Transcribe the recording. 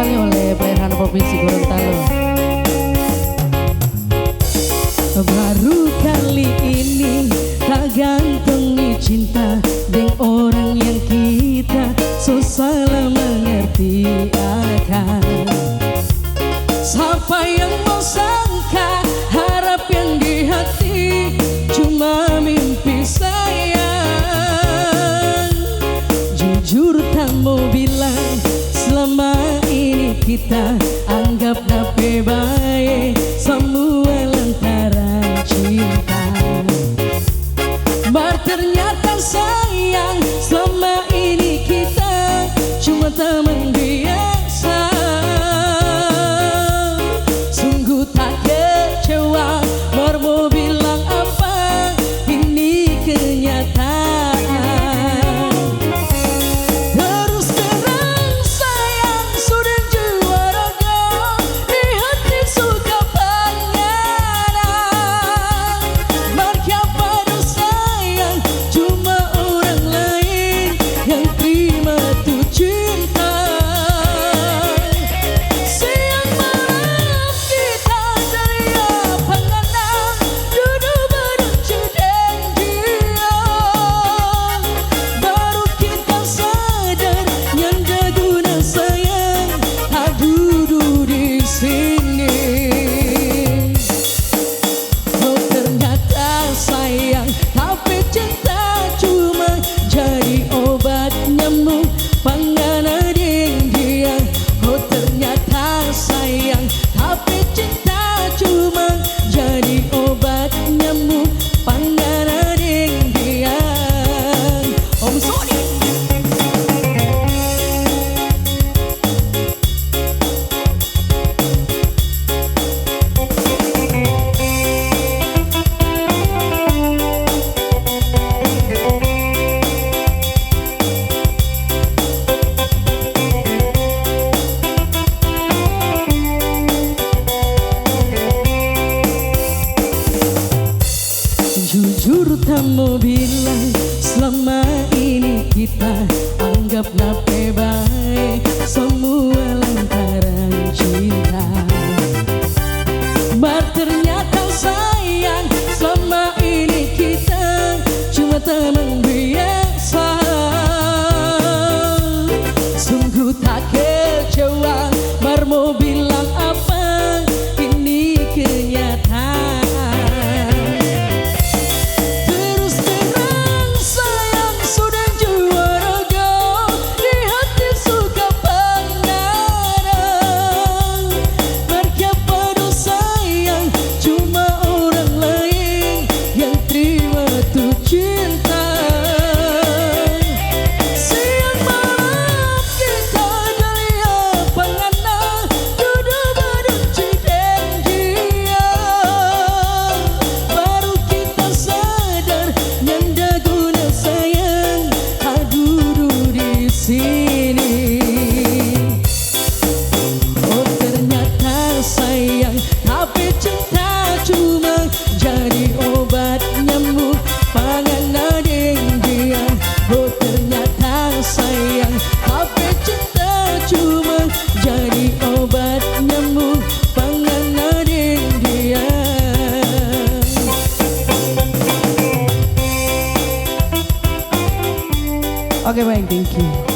kembali oleh Pelayanan Provinsi Gorontalo. Baru kali ini tak gantungi cinta dengan orang yang kita salah mengerti akan. Siapa yang mau sangka harap yang di hati cuma mimpi sayang. Jujur tak mau bilang selama ini kita anggap nape baik semua lantaran cinta. Bar ternyata sayang selama ini kita cuma teman biasa. Sungguh tak kecewa bar mau bilang apa, ini kenyataan. Terus terang sayang sudah jiwa raga di hati suka panganan. Marka pada sayang cuma orang lain yang terima tuh cinta. Siang malam kita dari panganan duduk berunci janjian. Baru kita sadar nyanda guna sayang tak duduk di sini. Oh ternyata sayang tapi cinta cuma jadi obat nyamuk panganan dia. Oh ternyata sayang tapi cinta cuma jadi obat nyamuk panganan dia. Om Sony. Jujur tak mau bilang selama ini kita anggap nape baik semua lantaran cinta. Bar ternyata sayang selama ini kita cuma teman biasa. Sungguh tak kecewa bar mau bilang apa, ini kenyataan. Terus terang sayang sudah jiwa raga di hati suka panganan. Marka pada sayang cuma orang lain yang terima tuh cinta. Siang malam kita dari panganan duduk berunci janjian. Baru kita sadar nyanda guna sayang tak duduk di sini. Oh ternyata sayang tapi cinta cuma jadi obat nyamuk panganan dia. Oh ternyata sayang tapi cinta cuma jadi obat nyamuk panganan dia. Oke baik, thank you.